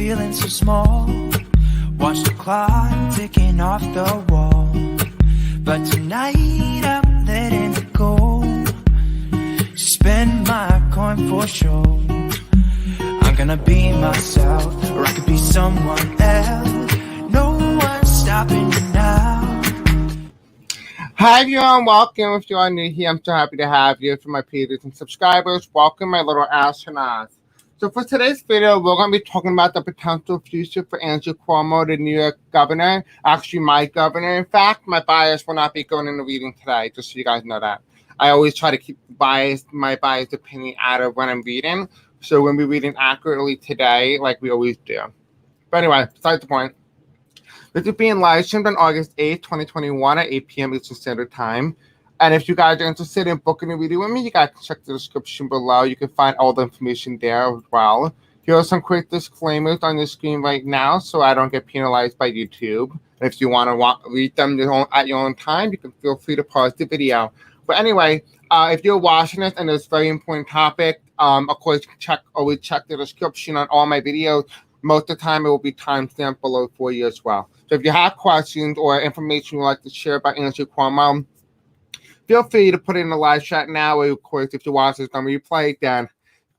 feeling so small. Watch the clock ticking off the wall. But tonight I'm letting it go. Spend my coin for sure. I'm gonna be myself, or I could be someone else. No one's stopping me now. Hi everyone, welcome. If you are new here, I'm so happy to have you. For my patrons and subscribers, welcome my little astronauts. So for today's video, we're going to be talking about the potential future for Andrew Cuomo, the New York governor. Actually, my governor. In fact, my bias will not be going in the reading today, just so you guys know that. I always try to keep my biased opinion out of when I'm reading. So we'll be reading accurately today, like we always do. But anyway, besides the point. This is being live streamed on August 8th, 2021 at 8 p.m. Eastern Standard Time. And if you guys are interested in booking a video with me, you guys can check the description below. You can find all the information there as well. Here are some quick disclaimers on the screen right now so I don't get penalized by YouTube. And if you want to read them at your own time, you can feel free to pause the video. But anyway, if you're watching this and it's a very important topic, of course, always check the description on all my videos. Most of the time, it will be timestamped below for you as well. So if you have questions or information you'd like to share about Andrew Cuomo, feel free to put it in the live chat now. Or of course, if you watch this on replay, then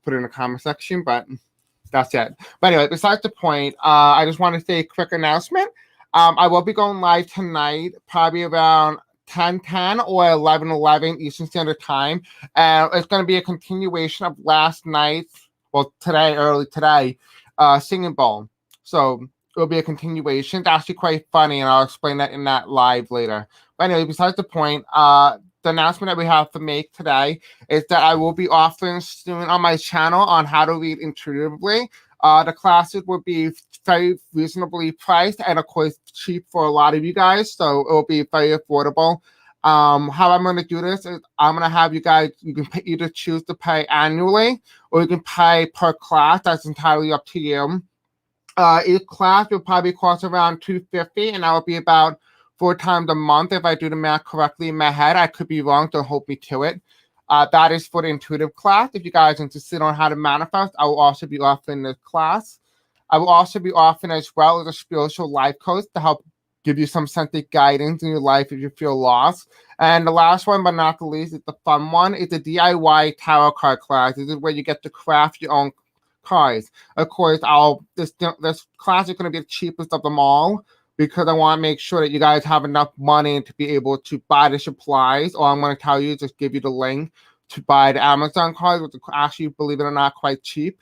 put it in the comment section. But that's it. But anyway, besides the point, I just want to say a quick announcement. I will be going live tonight, probably around 10:10 or 11:11 Eastern Standard Time. And it's going to be a continuation of last night's, early today, singing bowl. So it'll be a continuation. It's actually quite funny, and I'll explain that in that live later. But anyway, besides the point, the announcement that we have to make today is that I will be offering soon on my channel on how to read intuitively. The classes will be very reasonably priced and, of course, cheap for a lot of you guys, so it will be very affordable. How I'm going to do this is I'm going to have you guys, you can either choose to pay annually or you can pay per class. That's entirely up to you. Each class will probably cost around $250, and that will be about 4 times a month if I do the math correctly in my head. I could be wrong, don't hold me to it. That is for the intuitive class. If you guys are interested on how to manifest, I will also be offering this class. I will also be offering as well as a spiritual life coach to help give you some sense of guidance in your life if you feel lost. And the last one, but not the least, is the fun one. It's a DIY tarot card class. This is where you get to craft your own cards. Of course, this class is going to be the cheapest of them all because I want to make sure that you guys have enough money to be able to buy the supplies. Or I'm going to tell you, just give you the link to buy the Amazon cards, which are actually, believe it or not, quite cheap.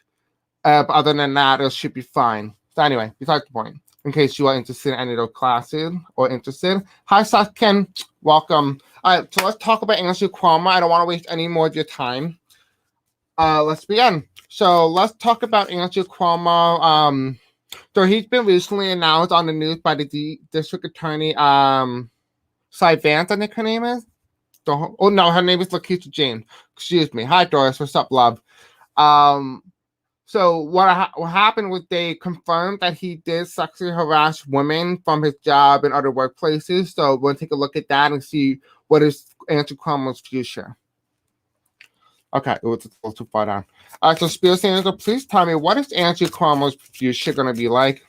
But other than that, it should be fine. So anyway, besides the point, in case you are interested in any of those classes or interested. Hi, Satkin. Welcome. All right, so let's talk about Andrew Cuomo. I don't want to waste any more of your time. Let's begin. So let's talk about Andrew Cuomo. So he's been recently announced on the news by the district attorney, Cy Vance, I think her name is. Oh no, her name is Letitia James. Excuse me. Hi, Doris. What's up, love? So what happened was they confirmed that he did sexually harass women from his job and other workplaces. So we'll take a look at that and see what is Andrew Cuomo's future. Okay, it was a little too far down. So Spirit Angel, please tell me, what is Andrew Cuomo's future going to be like?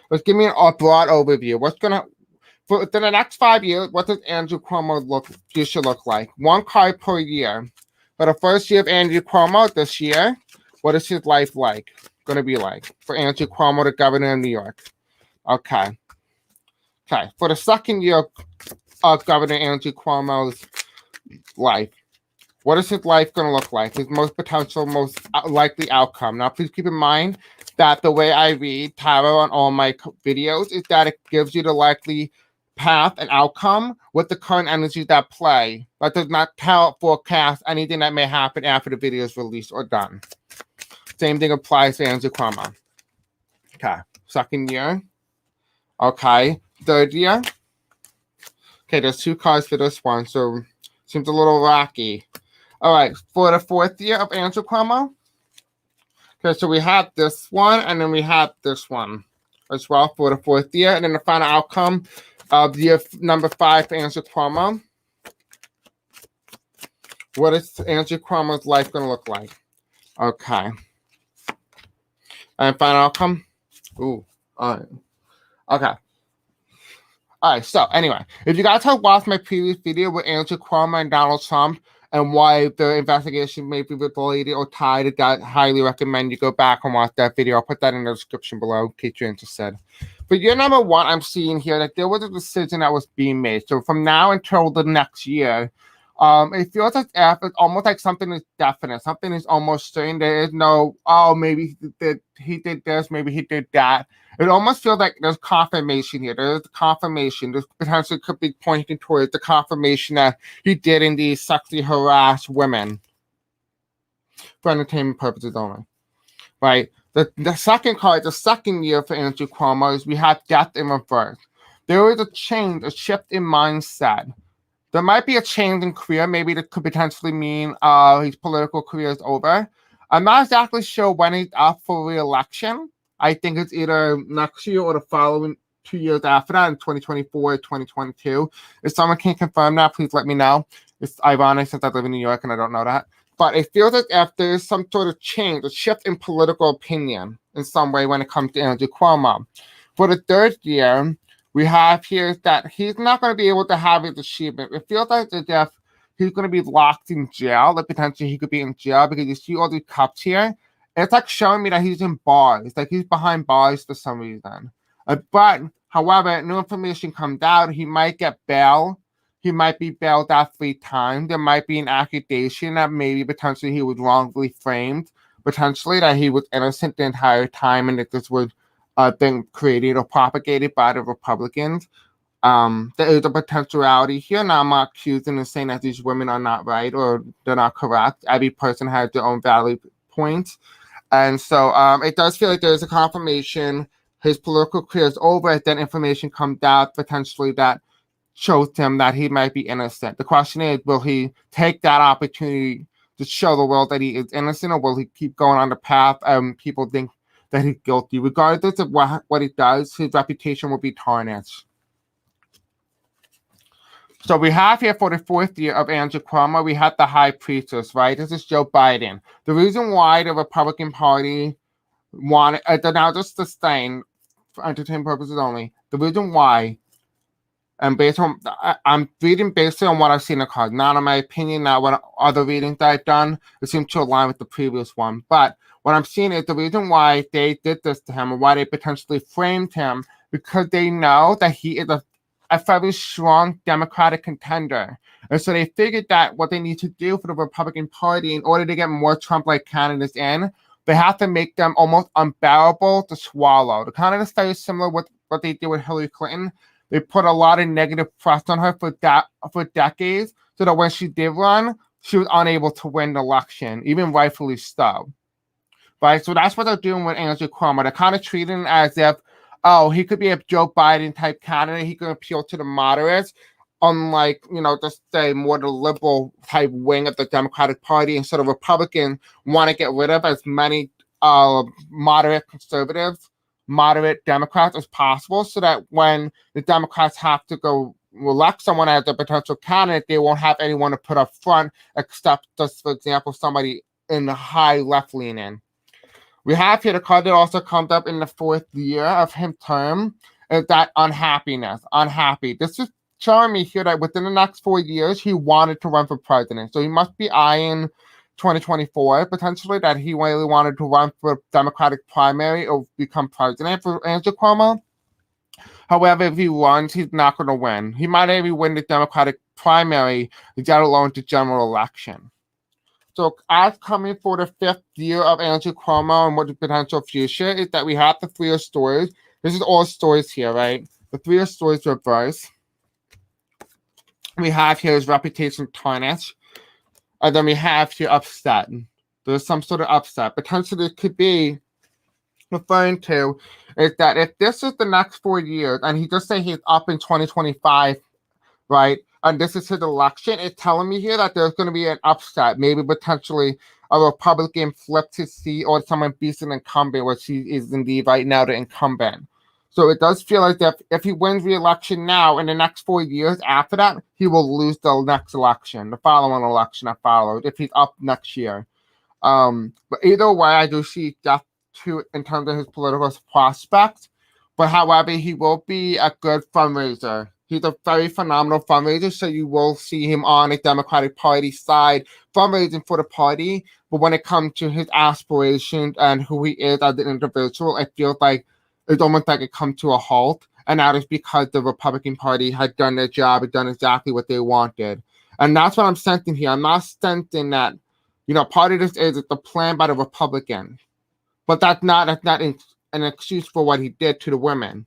Let's give me a broad overview. For the next 5 years, what does Andrew Cuomo's future look like? 1 card per year. For the first year of Andrew Cuomo this year, what is his life going to be like? For Andrew Cuomo, the governor of New York. Okay. For the second year of Governor Andrew Cuomo's life, what is his life going to look like? His most potential, most likely outcome. Now, please keep in mind that the way I read tarot on all my videos is that it gives you the likely path and outcome with the current energies that play. That does not forecast anything that may happen after the video is released or done. Same thing applies to Andrew Cuomo. Okay. Second year. Okay. Third year. Okay, there's 2 cards for this one, so seems a little rocky. All right, for the 4th year of Andrew Cuomo. Okay, so we have this one, and then we have this one as well for the 4th year. And then the final outcome of year number 5 for Andrew Cuomo. What is Andrew Cuomo's life going to look like? Okay. And final outcome. Ooh. All right. Okay. All right, so anyway, if you guys have watched my previous video with Andrew Cuomo and Donald Trump and why the investigation may be related or tied to that, highly recommend you go back and watch that video. I'll put that in the description below in case you're interested. For year number one, I'm seeing here that there was a decision that was being made. So from now until the next year, it feels as if it's almost like something is definite. Something is almost certain. There is no, oh, maybe he did this, maybe he did that. It almost feels like there's confirmation here. There's confirmation. This potentially could be pointing towards the confirmation that he did indeed sexually harass women for entertainment purposes only. Right? The second card, the second year for Andrew Cuomo is we have death in reverse. There is a change, a shift in mindset. There might be a change in career. Maybe that could potentially mean his political career is over. I'm not exactly sure when he's up for re-election. I think it's either next year or the following 2 years after that in 2024 or 2022. If someone can confirm that, please let me know. It's ironic since I live in New York and I don't know that. But it feels like if there's some sort of change, a shift in political opinion in some way when it comes to Andrew Cuomo. For the third year, we have here that he's not going to be able to have his achievement. It feels like as if he's going to be locked in jail, that potentially he could be in jail because you see all these cups here. It's like showing me that he's in bars, like he's behind bars for some reason. But, however, new information comes out. He might get bail. He might be bailed out 3 times. There might be an accusation that maybe potentially he was wrongfully framed, potentially that he was innocent the entire time and that this was been created or propagated by the Republicans. There is a potentiality here. Now, I'm not accusing and saying that these women are not right or they're not correct. Every person has their own valid points. And so it does feel like there's a confirmation. His political career is over. Then information comes out potentially that shows him that he might be innocent. The question is, will he take that opportunity to show the world that he is innocent, or will he keep going on the path and people think that he's guilty? Regardless of what he does, his reputation will be tarnished. So we have here for the fourth year of Andrew Cuomo, we have the high priestess, right? This is Joe Biden. The reason why the Republican Party wanted, now just to sustain for entertainment purposes only, the reason why, and based on, I'm reading based on what I've seen in the card, not on my opinion, not what other readings that I've done, it seems to align with the previous one. But what I'm seeing is the reason why they did this to him, or why they potentially framed him, because they know that he is a very strong Democratic contender. And so they figured that what they need to do for the Republican Party in order to get more Trump-like candidates in, they have to make them almost unbearable to swallow. The kind of very similar with what they did with Hillary Clinton. They put a lot of negative press on her for decades, so that when she did run, she was unable to win the election, even rightfully so. Right? So that's what they're doing with Andrew Cuomo. They're kind of treating him as if, oh, he could be a Joe Biden type candidate. He could appeal to the moderates, unlike, just say more the liberal type wing of the Democratic Party. And so the Republicans want to get rid of as many moderate conservatives, moderate Democrats as possible, so that when the Democrats have to go elect someone as a potential candidate, they won't have anyone to put up front except just, for example, somebody in the high left leaning. We have here the card that also comes up in the fourth year of his term is that unhappiness. Unhappy. This is showing me here that within the next 4 years, he wanted to run for president. So he must be eyeing 2024, potentially, that he really wanted to run for a Democratic primary or become president for Andrew Cuomo. However, if he runs, he's not going to win. He might even win the Democratic primary, let alone the general election. So as coming for the fifth year of Andrew Cuomo and what the potential future is that we have the 3 of stories. This is all stories here, right? The 3 of stories reverse. We have here his reputation tarnished. And then we have here upset. There's some sort of upset. Potentially it could be referring to is that if this is the next 4 years and he just say he's up in 2025, right? And this is his election, it's telling me here that there's going to be an upset, maybe potentially a Republican flips his seat or someone beats an incumbent, which he is indeed right now the incumbent. So it does feel like that if he wins re-election now, in the next 4 years after that, he will lose the next election, the following election that followed, if he's up next year. But either way, I do see death to in terms of his political prospects. But however, he will be a good fundraiser. He's a very phenomenal fundraiser, so you will see him on the Democratic Party side fundraising for the party. But when it comes to his aspirations and who he is as an individual, it feels like it's almost like it comes to a halt. And that is because the Republican Party had done their job and done exactly what they wanted. And that's what I'm sensing here. I'm not sensing that, part of this is the plan by the Republicans. But that's not an excuse for what he did to the women,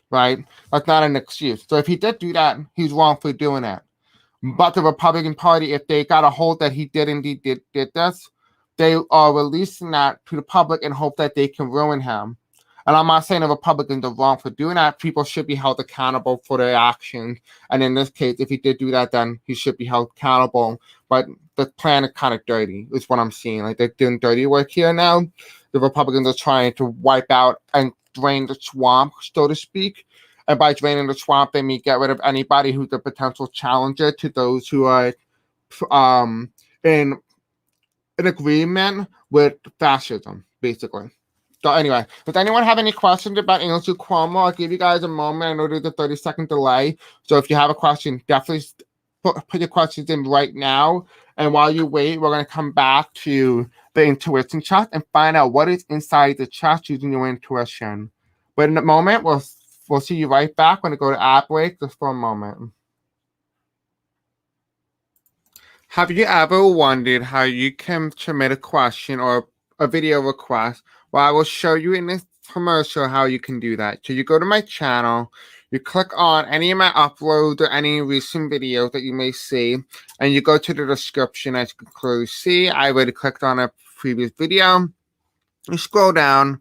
right? That's not an excuse. So if he did do that, he's wrong for doing that. But the Republican Party, if they got a hold that he did indeed did this, they are releasing that to the public and hope that they can ruin him. And I'm not saying the Republicans are wrong for doing that. People should be held accountable for their actions. And in this case, if he did do that, then he should be held accountable. But the plan is kind of dirty, is what I'm seeing. Like, they're doing dirty work here now. The Republicans are trying to wipe out and drain the swamp, so to speak. And by draining the swamp, they mean get rid of anybody who's a potential challenger to those who are in agreement with fascism, basically. So anyway, does anyone have any questions about Andrew Cuomo? I'll give you guys a moment. I know there's a 30-second delay. So if you have a question, definitely put your questions in right now. And while you wait, we're going to come back to the intuition chart and find out what is inside the chart using your intuition. But in a moment, we'll see you right back when I go to ad break, just for a moment. Have you ever wondered how you can submit a question or a video request? Well, I will show you in this commercial how you can do that. So you go to my channel, you click on any of my uploads or any recent videos that you may see, and you go to the description. As you can clearly see, I already clicked on a previous video. You scroll down,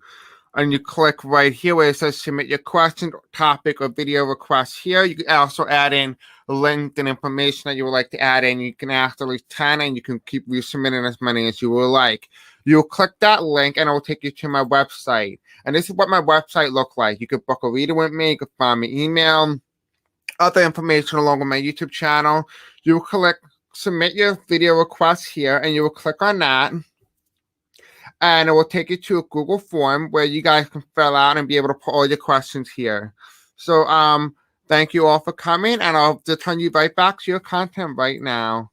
and you click right here where it says submit your question, topic, or video request here. You can also add in links and information that you would like to add in. You can ask at least 10, and you can keep resubmitting as many as you would like. You'll click that link, and it will take you to my website. And this is what my website looks like. You could book a reading with me. You could find me email, other information along with my YouTube channel. You will click submit your video request here, and you will click on that. And it will take you to a Google form where you guys can fill out and be able to put all your questions here. So thank you all for coming, and I'll just turn you right back to your content right now.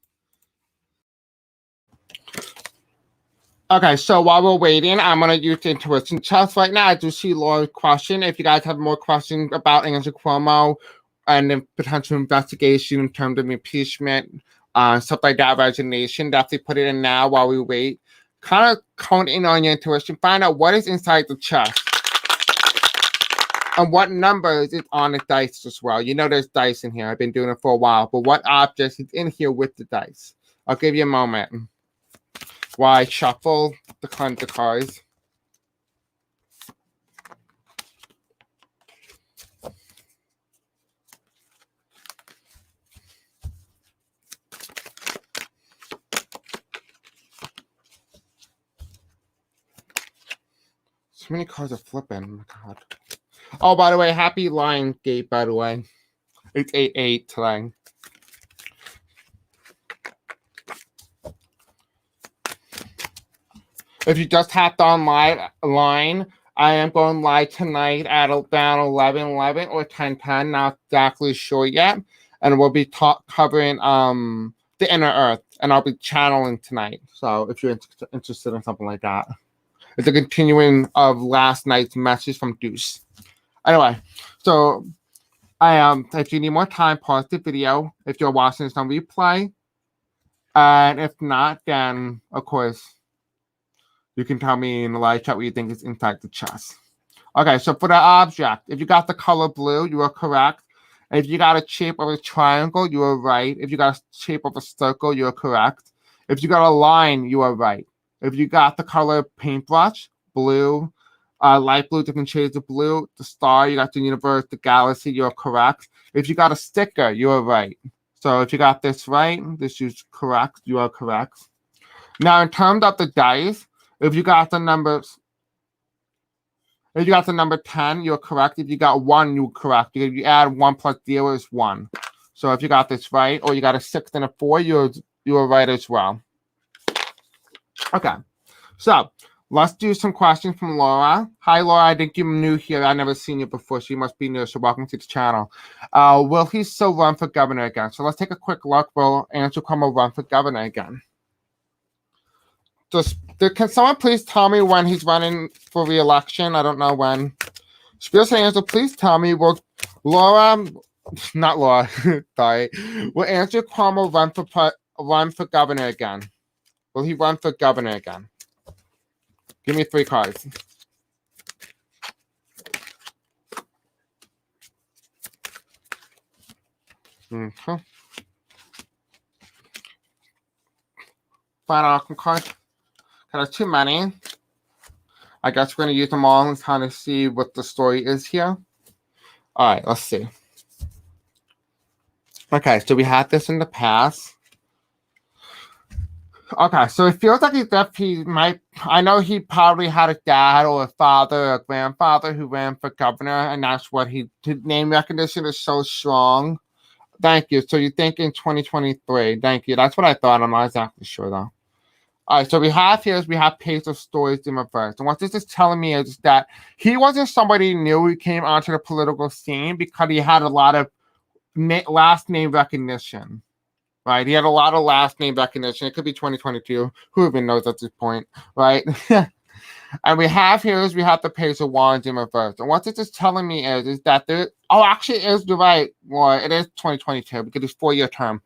Okay, so while we're waiting, I'm going to use the intuition test right now. I do see Laura's question. If you guys have more questions about Andrew Cuomo and the potential investigation in terms of impeachment, stuff like that, resignation, definitely put it in now while we wait. Kind of count in on your intuition. Find out what is inside the chest and what numbers is on the dice as well. You know there's dice in here. I've been doing it for a while. But what objects is in here with the dice? I'll give you a moment while I shuffle the cards. So many cards are flipping. Oh my god. Oh, by the way, happy Lion Gate, by the way. It's 8/8 today. If you just hopped on my line, I am going live tonight at around 11:11 or 10:10. Not exactly sure yet. And we'll be covering the inner earth. And I'll be channeling tonight. So if you're interested in something like that. It's a continuing of last night's message from Deuce. Anyway, so if you need more time, pause the video if you're watching this on replay. And if not, then of course you can tell me in the live chat what you think is inside the chest. Okay, so for the object, if you got the color blue, you are correct. If you got a shape of a triangle, you are right. If you got a shape of a circle, you are correct. If you got a line, you are right. If you got the color paintbrush, blue, light blue, different shades of blue, the star, you got the universe, the galaxy, you're correct. If you got a sticker, you are right. So if you got this right, this is correct, you are correct. Now, in terms of the dice, if you got the number 10, you're correct. If you got 1, you're correct. If you add 1 plus 0 is 1. So if you got this right, or you got a 6 and a 4, you're right as well. Okay, so Let's do some questions from Laura. Hi, Laura. I think you're new here. I've never seen you before, so you must be new. So welcome to the channel. Will he still run for governor again? So let's take a quick look. Will Andrew Cuomo run for governor again? Can someone please tell me when he's running for re-election? I don't know when. Spiel Andrew, please tell me. Will Laura, not Laura, sorry. Will Andrew Cuomo run for governor again? Will he run for governor again? Give me 3 cards. Okay. Final outcome card. There's too many. I guess we're going to use them all and kind of see what the story is here. All right, let's see. Okay, so we had this in the past. Okay, so it feels like he might. I know he probably had a dad or a father or a grandfather who ran for governor, and that's what his name recognition is so strong. Thank you. So you think in 2023? Thank you. That's what I thought. I'm not exactly sure though. All right, so we have page of stories in reverse. And what this is telling me is that he wasn't somebody new who came onto the political scene because he had a lot of last name recognition. Right, he had a lot of last name recognition. It could be 2022. Who even knows at this point, right? And we have the page of wands in reverse. And what this is telling me is that there. Oh, actually, it is right. Well, it is 2022 because it's 4-year term.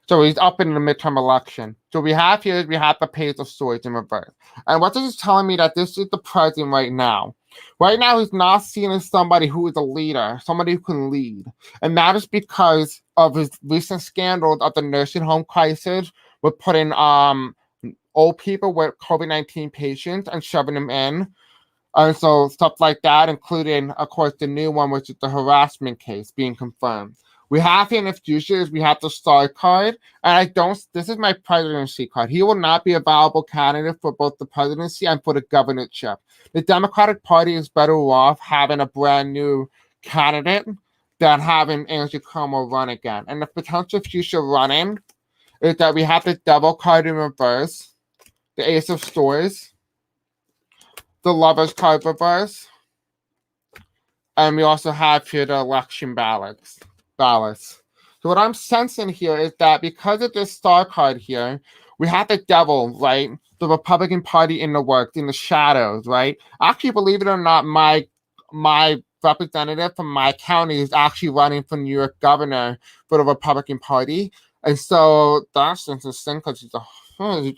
So he's up in the midterm election. So we have the page of swords in reverse. And what this is telling me that this is the president right now. Right now, he's not seen as somebody who is a leader, somebody who can lead. And that is because of his recent scandals of the nursing home crisis with putting old people with COVID-19 patients and shoving them in. And so stuff like that, including, of course, the new one, which is the harassment case being confirmed. We have here in the future we have the star card, and this is my presidency card. He will not be a viable candidate for both the presidency and for the governorship. The Democratic Party is better off having a brand new candidate than having Andrew Cuomo run again. And the potential future running is that we have the devil card in reverse, the ace of swords, the lovers card reverse, and we also have here the election ballots. So what I'm sensing here is that because of this star card here, we have the devil, right? The Republican Party in the works, in the shadows, right? Actually, believe it or not, my representative from my county is actually running for New York governor for the Republican Party. And so that's interesting because he's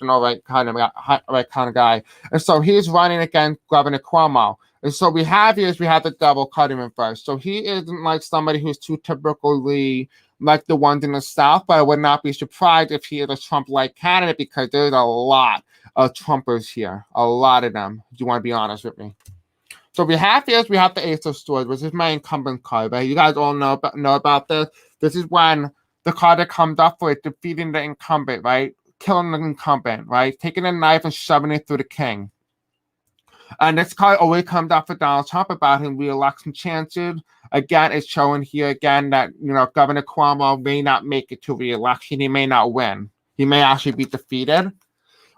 right kind of guy. And so he's running against Governor Cuomo. And so we have the devil card in reverse. So he isn't like somebody who's too typically like the ones in the South, but I would not be surprised if he is a Trump-like candidate because there's a lot of Trumpers here. A lot of them, if you want to be honest with me. So we have the Ace of Swords, which is my incumbent card, right? You guys all know about this. This is when the card that comes up for it, defeating the incumbent, right? Killing the incumbent, right? Taking a knife and shoving it through the king. And this card always comes up for Donald Trump about his re-election chances. Again, it's showing here again that Governor Cuomo may not make it to re-election. He may not win. He may actually be defeated.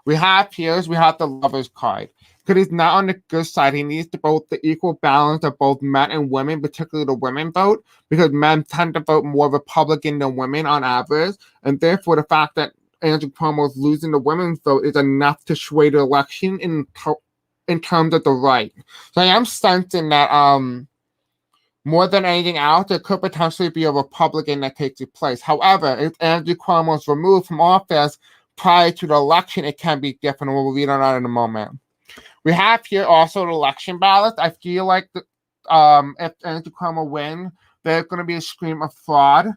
We have the Lovers card. Because he's not on the good side. He needs to vote the equal balance of both men and women, particularly the women vote, because men tend to vote more Republican than women on average. And therefore, the fact that Andrew Cuomo is losing the women's vote is enough to sway the election in terms of the right. So I am sensing that more than anything else, there could potentially be a Republican that takes his place. However, if Andrew Cuomo is removed from office prior to the election, it can be different. We'll read on that in a moment. We have here also the election ballots. I feel like if Andrew Cuomo wins, there's going to be a scream of fraud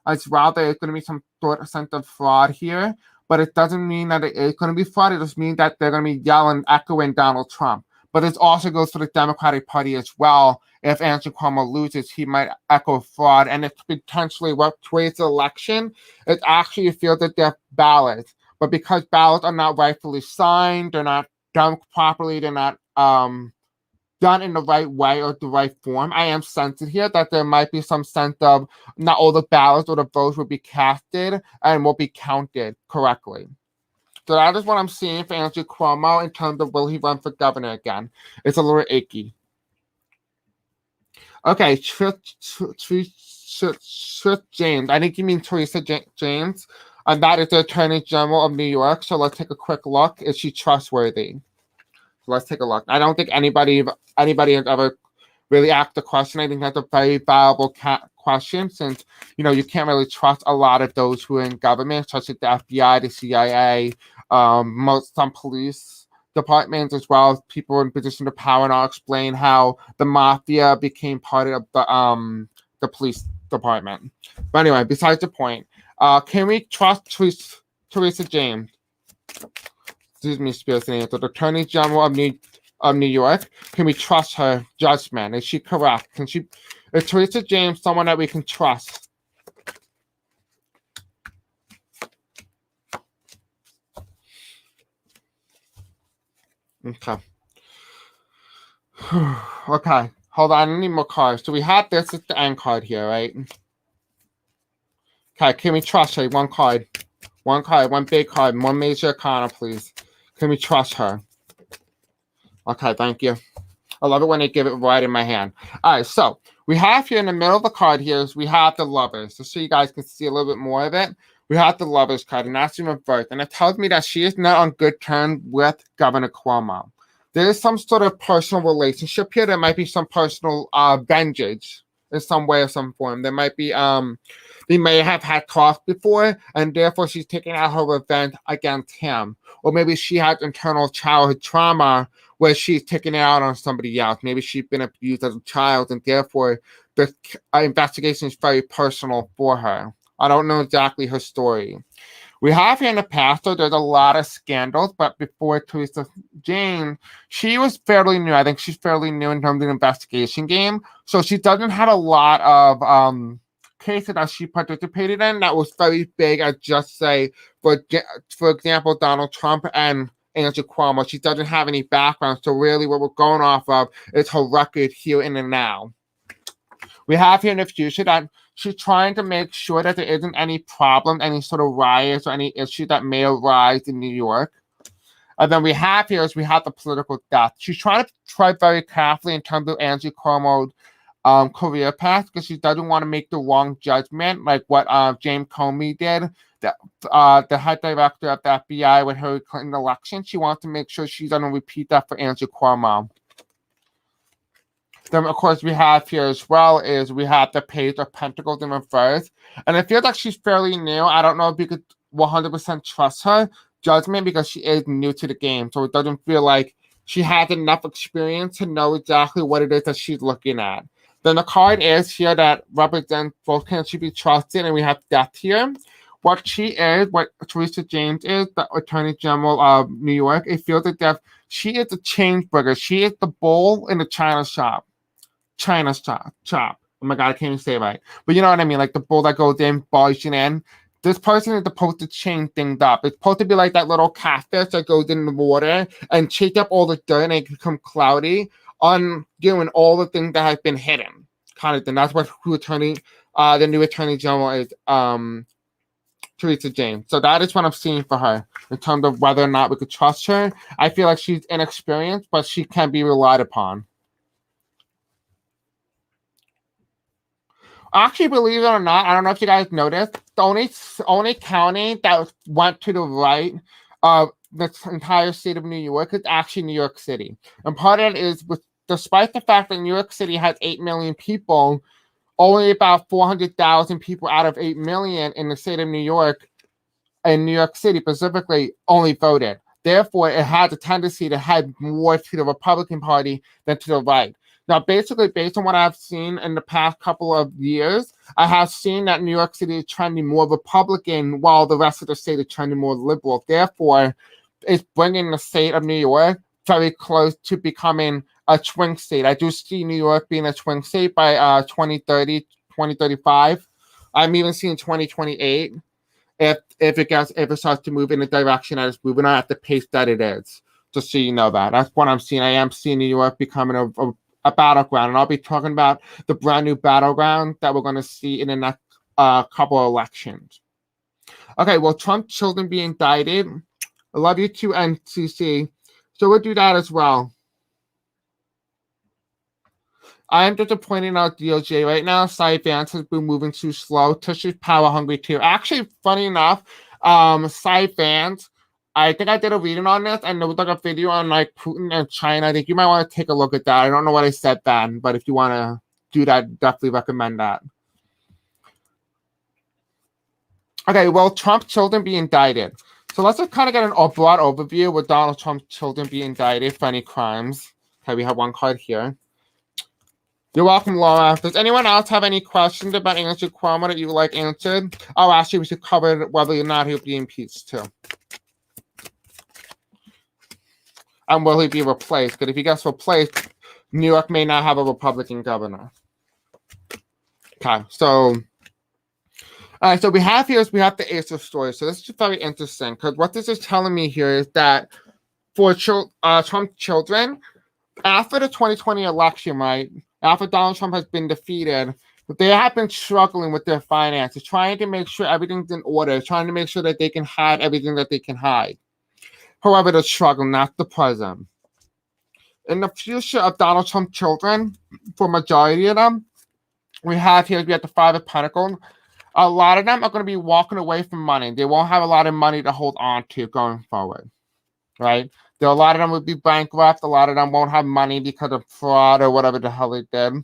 as well. There's going to be some sense of fraud here. But it doesn't mean that it is going to be fraud. It just means that they're going to be yelling, echoing Donald Trump. But it also goes for the Democratic Party as well. If Andrew Cuomo loses, he might echo fraud. And it's potentially what sways the election. It actually feels that they're ballots. But because ballots are not rightfully signed, they're not done properly, they're not done in the right way or the right form, I am sensing here that there might be some sense of not all the ballots or the votes will be casted and will be counted correctly. So that is what I'm seeing for Andrew Cuomo in terms of will he run for governor again. It's a little icky. Okay, James. I think you mean Teresa James. And that is the Attorney General of New York. So let's take a quick look. Is she trustworthy? So let's take a look. I don't think anybody has ever really asked the question. I think that's a very valuable question since, you can't really trust a lot of those who are in government, such as the FBI, the CIA, some police departments, as well as people in position of power. And I'll explain how the mafia became part of the police department. But anyway, besides the point, can we trust Teresa James? Excuse me, Spears and Answer, the Attorney General of New York. Can we trust her judgment? Is she correct? Is Teresa James someone that we can trust? Okay. Okay. Hold on. I need more cards. So we have this. It's the end card here, right? Okay. Can we trust her? One card. One big card. One major arcana, please. Can we trust her? Okay. Thank you. I love it when they give it right in my hand. All right. So we have here in the middle of the card here is we have the Lovers. Just so you guys can see a little bit more of it. We have the Lovers card, and that's in reverse. And it tells me that she is not on good terms with Governor Cuomo. There is some sort of personal relationship here. There might be some personal vengeance in some way or some form. There might be they may have had talks before, and therefore she's taking out her revenge against him. Or maybe she had internal childhood trauma where she's taking it out on somebody else. Maybe she's been abused as a child, and therefore the investigation is very personal for her. I don't know exactly her story. We have here in the past, though, there's a lot of scandals, but before Teresa James, she was fairly new. I think she's fairly new in terms of the investigation game. So she doesn't have a lot of cases that she participated in that was very big. I'd just say, for example, Donald Trump and Andrew Cuomo. She doesn't have any background. So really what we're going off of is her record here in the now. We have here in the future that she's trying to make sure that there isn't any problem, any sort of riots or any issue that may arise in New York. And then we have here is we have the political death. She's trying to tread very carefully in terms of Andrew Cuomo's career path because she doesn't want to make the wrong judgment like what James Comey did, the head director of the FBI with Hillary Clinton election. She wants to make sure she doesn't repeat that for Andrew Cuomo. Then, of course, we have here as well is we have the Page of Pentacles in reverse. And I feel like she's fairly new. I don't know if you could 100% trust her judgment because she is new to the game. So it doesn't feel like she has enough experience to know exactly what it is that she's looking at. Then the card is here that represents both can she be trusted, and we have death here. What she is, what Teresa James is, the Attorney General of New York, it feels like that she is the change bringer. She is the bull in the China shop. Chop. Oh my God, I can't even say it right. But you know what I mean? Like the bull that goes in, barging in. This person is supposed to change things up. It's supposed to be like that little catfish that goes in the water and shake up all the dirt and it become cloudy, undoing all the things that have been hidden. Kind of thing. That's what the new Attorney General is, Teresa James. So that is what I'm seeing for her in terms of whether or not we could trust her. I feel like she's inexperienced, but she can be relied upon. Actually, believe it or not, I don't know if you guys noticed, the only county that went to the right of the entire state of New York is actually New York City. And part of it is, despite the fact that New York City has 8 million people, only about 400,000 people out of 8 million in the state of New York, in New York City specifically, only voted. Therefore, it has a tendency to head more to the Republican Party than to the right. Now, basically, based on what I've seen in the past couple of years, I have seen that New York City is trending more Republican while the rest of the state is trending more liberal. Therefore, it's bringing the state of New York very close to becoming a swing state. I do see New York being a swing state by 2030, 2035. I'm even seeing 2028 if it starts to move in the direction that it's moving on at the pace that it is. Just so you know that. That's what I'm seeing. I am seeing New York becoming a battleground, and I'll be talking about the brand new battleground that we're going to see in the next couple of elections. Okay, will Trump children be indicted? I love you too, NCC. So we'll do that as well. I am disappointed in our DOJ right now. Cy Vance has been moving too slow. Tisha's power hungry too. Actually, funny enough, Cy Vance, I think I did a reading on this, and there was like a video on like Putin and China. I think you might want to take a look at that. I don't know what I said then, but if you want to do that, definitely recommend that. Okay, will Trump's children be indicted? So let's just kind of get a broad overview. Will Donald Trump's children be indicted for any crimes? Okay, we have one card here. You're welcome, Laura. Does anyone else have any questions about Andrew Cuomo that you would like answered? Oh, actually, we should cover whether or not he'll be impeached, too. And will he be replaced? Because if he gets replaced, New York may not have a Republican governor. Okay, so... All right, so we have the Ace of Stories. So this is very interesting, because what this is telling me here is that for Trump's children, after the 2020 election, right, after Donald Trump has been defeated, they have been struggling with their finances, trying to make sure everything's in order, trying to make sure that they can hide everything that they can hide. However, the struggle, not the present. In the future of Donald Trump's children, for majority of them, we have the Five of Pentacles. A lot of them are going to be walking away from money. They won't have a lot of money to hold on to going forward, right? A lot of them will be bankrupt. A lot of them won't have money because of fraud or whatever the hell they did.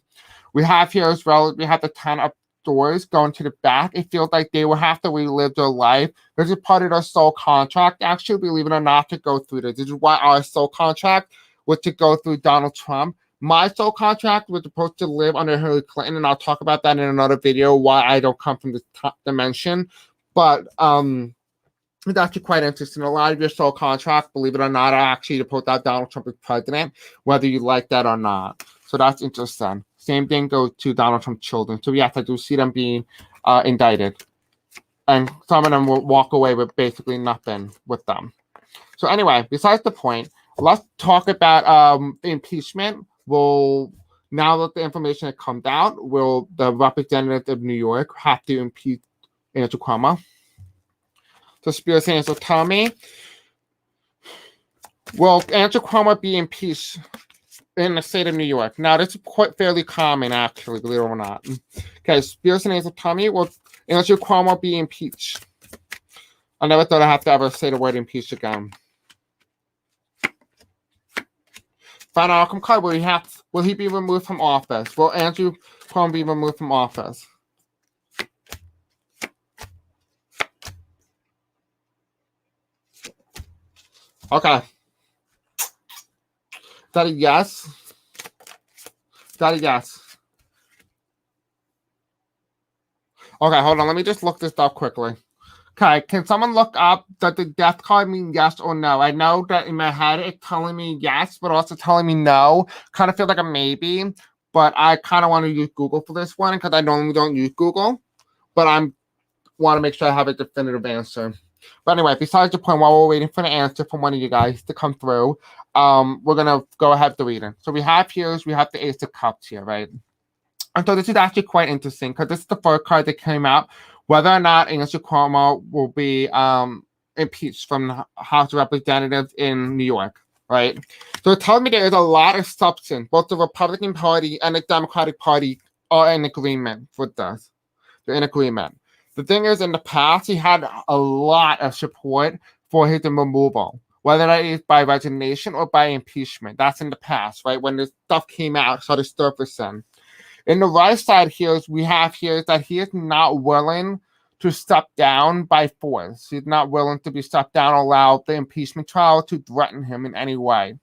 We have here as well, we have the 10 of Swords going to the back. It feels like they will have to relive their life. This is part of their soul contract, actually, believe it or not, to go through this. This is why our soul contract was to go through Donald Trump. My soul contract was supposed to live under Hillary Clinton, and I'll talk about that in another video, why I don't come from this top dimension. But, it's actually quite interesting. A lot of your soul contracts, believe it or not, are actually to put out Donald Trump as president, whether you like that or not. So that's interesting. Same thing goes to Donald Trump's children. So yes, I do see them being indicted. And some of them will walk away with basically nothing with them. So anyway, besides the point, let's talk about impeachment. Now that the information has come out, will the representative of New York have to impeach Andrew Cuomo? So Spirit saying, so tell me, will Andrew Cuomo be impeached in the state of New York? Now, this is quite fairly common, actually, believe it or not. Okay, Spirit saying, so tell me, will Andrew Cuomo be impeached? I never thought I'd have to ever say the word impeached again. Final outcome card, will he be removed from office? Will Andrew Cuomo be removed from office? Okay. Is that a yes? Is that a yes? Okay, hold on. Let me just look this up quickly. Okay, can someone look up that the death card mean yes or no? I know that in my head it's telling me yes, but also telling me no. Kind of feel like a maybe, but I kind of want to use Google for this one because I normally don't use Google, but I want to make sure I have a definitive answer. But anyway, besides the point, while we're waiting for the answer from one of you guys to come through, we're going to go ahead with the reading. So we have the Ace of Cups here, right? And so this is actually quite interesting because this is the first card that came out, whether or not Andrew Cuomo will be impeached from the House of Representatives in New York, right? So it tells me there is a lot of substance. Both the Republican Party and the Democratic Party are in agreement with this. They're in agreement. The thing is, in the past, he had a lot of support for his removal, whether that is by resignation or by impeachment. That's in the past, right? When this stuff came out, started surfacing. In the right side here, we have here that he is not willing to step down by force. He's not willing to be stepped down, allow the impeachment trial to threaten him in any way.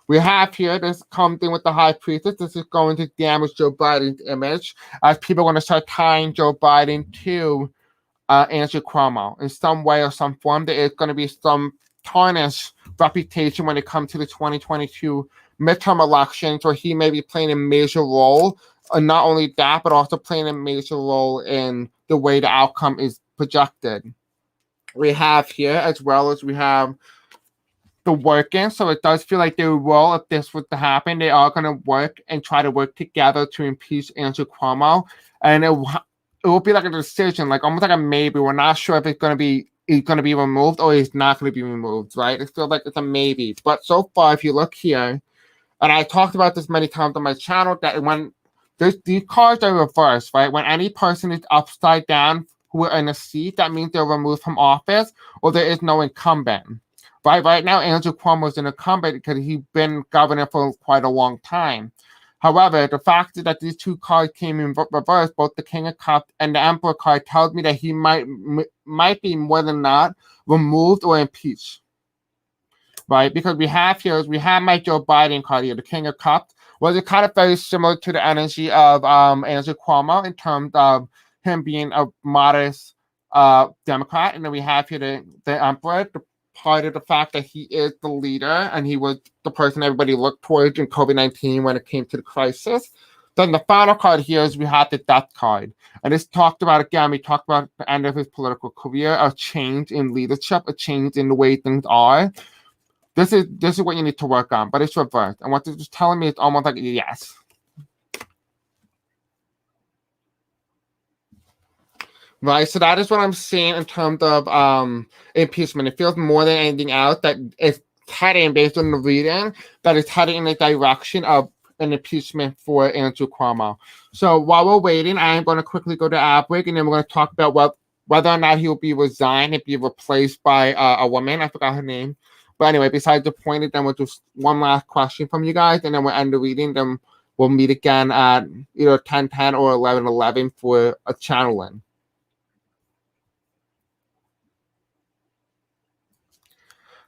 We have here this comes in with the high priestess. This is going to damage Joe Biden's image as people are going to start tying Joe Biden to Andrew Cuomo in some way or some form. There is going to be some tarnished reputation when it comes to the 2022 midterm elections, where he may be playing a major role. And not only that, but also playing a major role in the way the outcome is projected. We have here, as well as we have the working, so it does feel like they will, if this was to happen, they are going to work and try to work together to impeach Andrew Cuomo, and it will be like a decision, like almost like a maybe. We're not sure if it's going to be he's going to be removed or he's not going to be removed, right? It feels like it's a maybe. But so far, if you look here, and I talked about this many times on my channel, that when these cards are reversed, right? When any person is upside down who are in a seat, that means they're removed from office or there is no incumbent. Right now, Andrew Cuomo is an incumbent because he's been governor for quite a long time. However, the fact is that these two cards came in reverse, both the King of Cups and the Emperor card, tells me that he might be more than not removed or impeached. Right? Because we have my Joe Biden card here, the King of Cups. Was it kind of very similar to the energy of Andrew Cuomo in terms of him being a modest Democrat, and then we have here the Emperor, the part of the fact that he is the leader and he was the person everybody looked towards in COVID-19 when it came to the crisis. Then the final card here is we have the death card. And this talked about, again, we talked about the end of his political career, a change in leadership, a change in the way things are. This is what you need to work on, but it's reversed. And what this is telling me is almost like yes. Right, so that is what I'm seeing in terms of impeachment. It feels more than anything else that it's heading, based on the reading, that it's heading in the direction of an impeachment for Andrew Cuomo. So while we're waiting, I am going to quickly go to ad break, and then we're going to talk about whether or not he will be resigned and be replaced by a woman. I forgot her name. But anyway, besides the point, then we'll do one last question from you guys, and then we'll end the reading. Then we'll meet again at either 10:10 or 11:11 for a channeling.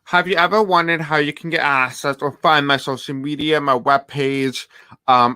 Have you ever wondered how you can get access or find my social media, my webpage,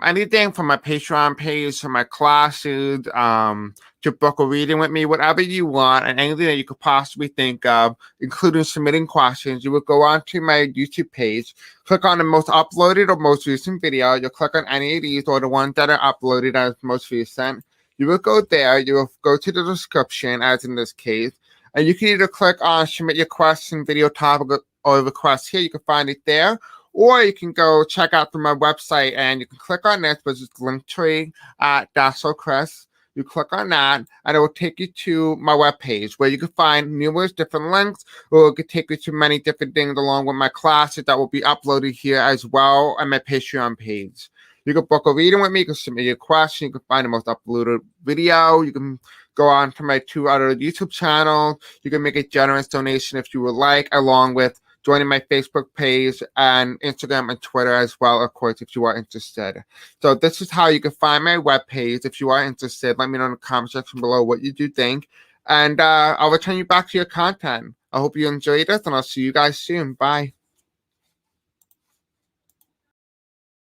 anything from my Patreon page, from my classes, to book a reading with me, whatever you want, and anything that you could possibly think of, including submitting questions? You would go onto my YouTube page, click on the most uploaded or most recent video. You'll click on any of these or the ones that are uploaded as most recent. You will go there. You will go to the description, as in this case. And you can either click on submit your question, video topic, or request here. You can find it there. Or you can go check out my website and you can click on this, which is Linktree at Chris. You click on that and it will take you to my webpage where you can find numerous different links, or it could take you to many different things along with my classes that will be uploaded here as well on my Patreon page. You can book a reading with me. You can submit your question. You can find the most uploaded video. You can go on to my 2 other YouTube channels. You can make a generous donation if you would like, along with joining my Facebook page and Instagram and Twitter as well, of course, if you are interested. So this is how you can find my webpage. If you are interested, let me know in the comment section below what you do think. And I'll return you back to your content. I hope you enjoyed this, and I'll see you guys soon. Bye.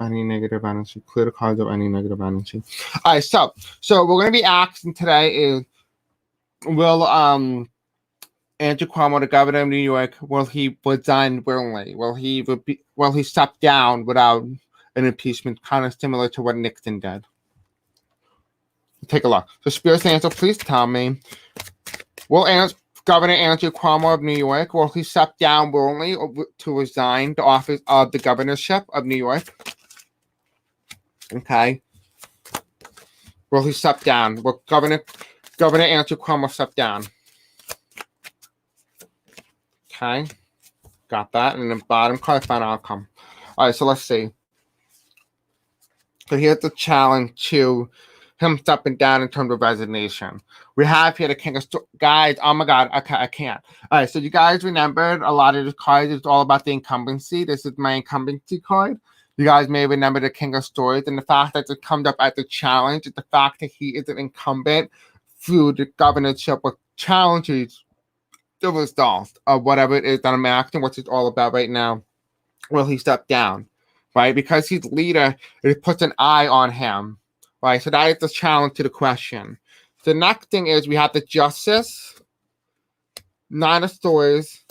Any negative energy, clear the cards of any negative energy. All right, so we're going to be asking today is, will Andrew Cuomo, the governor of New York, will he resign willingly? Will he step down without an impeachment, kind of similar to what Nixon did? Take a look. So Spirit's answer, please tell me, will Governor Andrew Cuomo of New York, will he step down willingly to resign the office of the governorship of New York? Okay. Will he step down? Will Governor Andrew Cuomo step down? Okay. Got that. And then bottom card, final outcome. All right, so let's see. So here's the challenge to him stepping down in terms of resignation. We have here the King of guys. Oh my God. Okay, I can't. All right, so you guys remembered a lot of the cards. It's all about the incumbency. This is my incumbency card. You guys may remember the King of Stories, and the fact that it comes up as a challenge is the fact that he is an incumbent through the governorship, which challenges the results of whatever it is that I'm acting, which is all about right now. Will he step down? Right? Because he's leader, it puts an eye on him. Right? So that is the challenge to the question. The next thing is we have the Justice, 9 of Swords,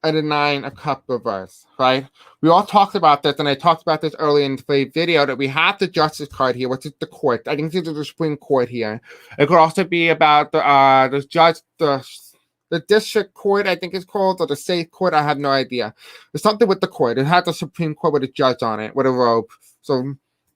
and the 9 of Cups reverse, right? We all talked about this, and I talked about this earlier in the video, that we have the Justice card here, which is the court. I think this is the Supreme Court here. It could also be about the judge, the district court, I think it's called, or the state court. I have no idea. There's something with the court. It has the Supreme Court with a judge on it, with a robe. So,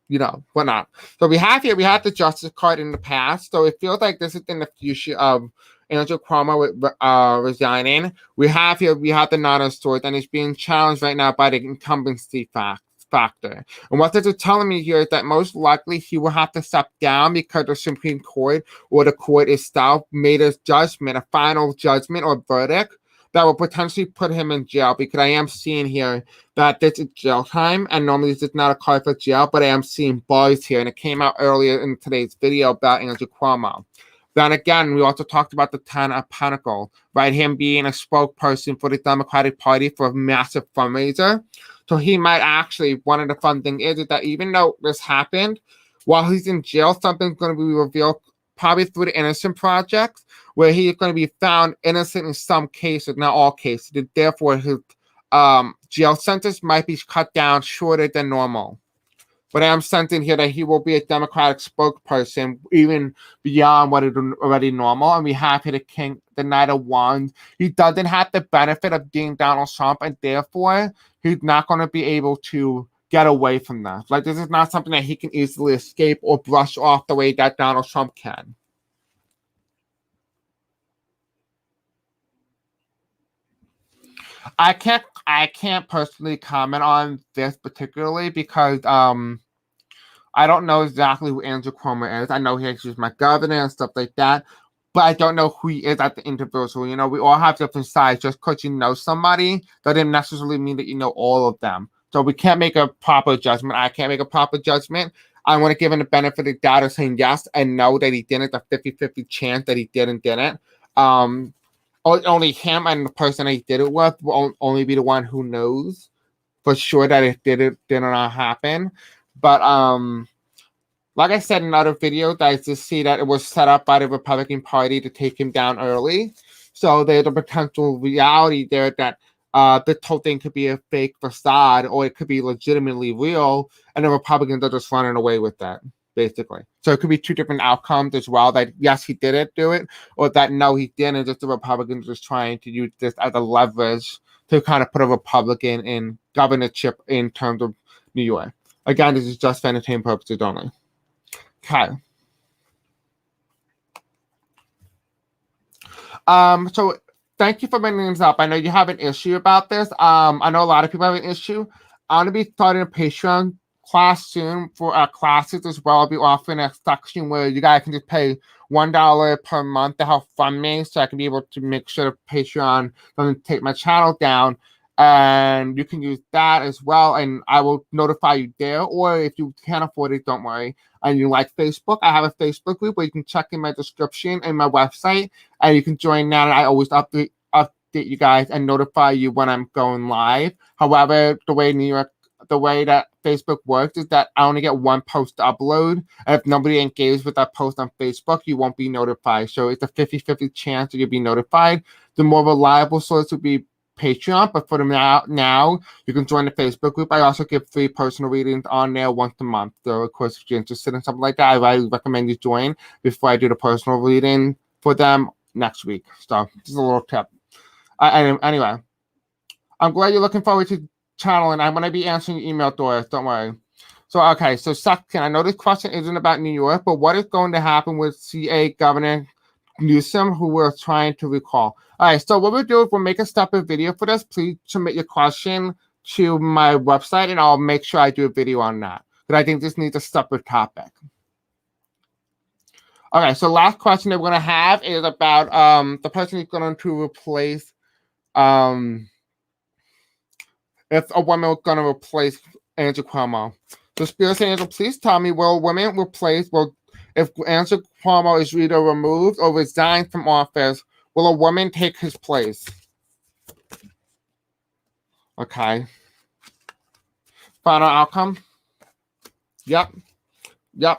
you know, whatnot. So we have the Justice card in the past. So it feels like this is in the future of Andrew Cuomo resigning. We have the Nine of Swords, and it's being challenged right now by the incumbency factor. And what this is telling me here is that most likely he will have to step down because the Supreme Court or the court itself made a judgment, a final judgment or verdict that will potentially put him in jail, because I am seeing here that this is jail time, and normally this is not a card for jail, but I am seeing bars here, and it came out earlier in today's video about Andrew Cuomo. Then again, we also talked about the Ten of Pentacles, right? Him being a spokesperson for the Democratic Party for a massive fundraiser. So he might actually, one of the fun things is that even though this happened, while he's in jail, something's going to be revealed probably through the Innocent Project, where he's going to be found innocent in some cases, not all cases. Therefore, his jail sentence might be cut down shorter than normal. But I am sensing here that he will be a Democratic spokesperson even beyond what is already normal. And we have here the Knight of Wands. He doesn't have the benefit of being Donald Trump, and therefore he's not going to be able to get away from that. Like, this is not something that he can easily escape or brush off the way that Donald Trump can. I can't personally comment on this particularly because I don't know exactly who Andrew Cuomo is. I know he's my governor and stuff like that, but I don't know who he is at the individual. You know, we all have different sides. Just because you know somebody doesn't necessarily mean that you know all of them. So we can't make a proper judgment. I can't make a proper judgment. I want to give him the benefit of the doubt of saying yes and no that he didn't, a 50-50 chance that he did and didn't. Only him and the person that he did it with will only be the one who knows for sure that it did not happen. But like I said in other videos, I just see that it was set up by the Republican Party to take him down early. So there's a potential reality there that this whole thing could be a fake facade, or it could be legitimately real, and the Republicans are just running away with that, basically. So it could be two different outcomes as well, that yes, he didn't do it, or that no, he didn't, just the Republicans just trying to use this as a leverage to kind of put a Republican in governorship in terms of New York. Again, this is just for entertainment purposes only. Okay. So thank you for bringing this up. I know you have an issue about this. I know a lot of people have an issue. I'm going to be starting a Patreon class soon for our classes as well. I'll be offering a section where you guys can just pay $1 per month to help fund me, so I can be able to make sure Patreon doesn't take my channel down. And you can use that as well, and I will notify you there. Or if you can't afford it, don't worry. And you like Facebook, I have a Facebook group where you can check in my description and my website, and you can join that. And I always update you guys and notify you when I'm going live. However, the way that Facebook works is that I only get one post to upload. And if nobody engages with that post on Facebook, you won't be notified. So it's a 50-50 chance that you'll be notified. The more reliable source would be Patreon, but for the now, you can join the Facebook group. I also give free personal readings on there once a month. So, of course, if you're interested in something like that, I highly recommend you join before I do the personal reading for them next week. So, just a little tip. Anyway, I'm glad you're looking forward to channeling. I'm going to be answering email doors. Don't worry. So, okay. So, second, I know this question isn't about New York, but what is going to happen with CA Governor Newsom, who we're trying to recall? All right, so what we'll do is we'll make a separate video for this. Please submit your question to my website, and I'll make sure I do a video on that. But I think this needs a separate topic. Okay, so last question that we're going to have is about the person who's going to replace, if a woman was going to replace Andrew Cuomo. So Spirit Angel, please tell me, will women replace, if Andrew Cuomo is either removed or resigned from office, will a woman take his place? Okay. Final outcome? Yep. Okay.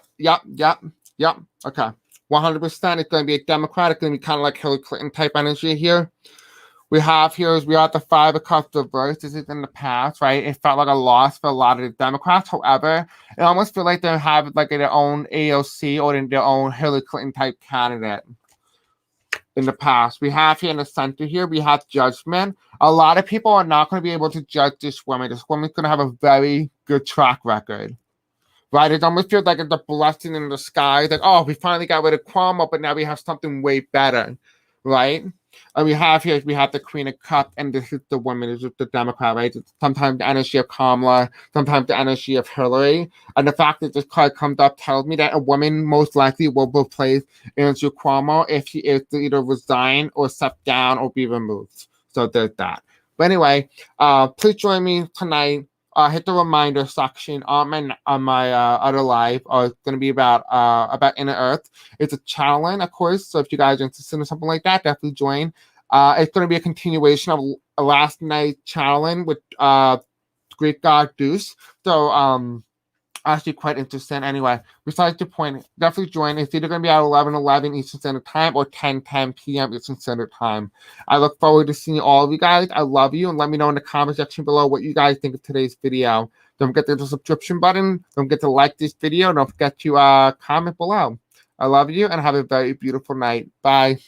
100%. It's going to be a Democrat. It's going to be kind of like Hillary Clinton type energy here. We have the 5 of Cups reversed. This is in the past, right? It felt like a loss for a lot of the Democrats. However, it almost feels like they have like their own AOC or their own Hillary Clinton type candidate in the past. We have here in the center here, we have Judgment. A lot of people are not going to be able to judge this woman. This woman's going to have a very good track record, right? It almost feels like it's a blessing in the sky. Like, oh, we finally got rid of Cuomo, but now we have something way better. right? And we have the Queen of Cups, and this is the woman, this is the Democrat, right? It's sometimes the energy of Kamala, sometimes the energy of Hillary. And the fact that this card comes up tells me that a woman most likely will replace Andrew Cuomo if he is to either resign or step down or be removed. So there's that. But anyway, please join me tonight. Hit the reminder section on my other live. It's going to be about Inner Earth. It's a challenge, of course. So if you guys are interested in something like that, definitely join. It's going to be a continuation of a last night challenge with Greek God Deuce. So actually quite interesting. Anyway, besides the point, definitely join. It's either going to be at 11:11 Eastern Standard Time or 10:10 p.m. Eastern Standard Time. I look forward to seeing all of you guys. I love you, and let me know in the comment section below what you guys think of today's video. Don't forget to hit the subscription button. Don't forget to like this video. Don't forget to comment below. I love you, and have a very beautiful night. Bye.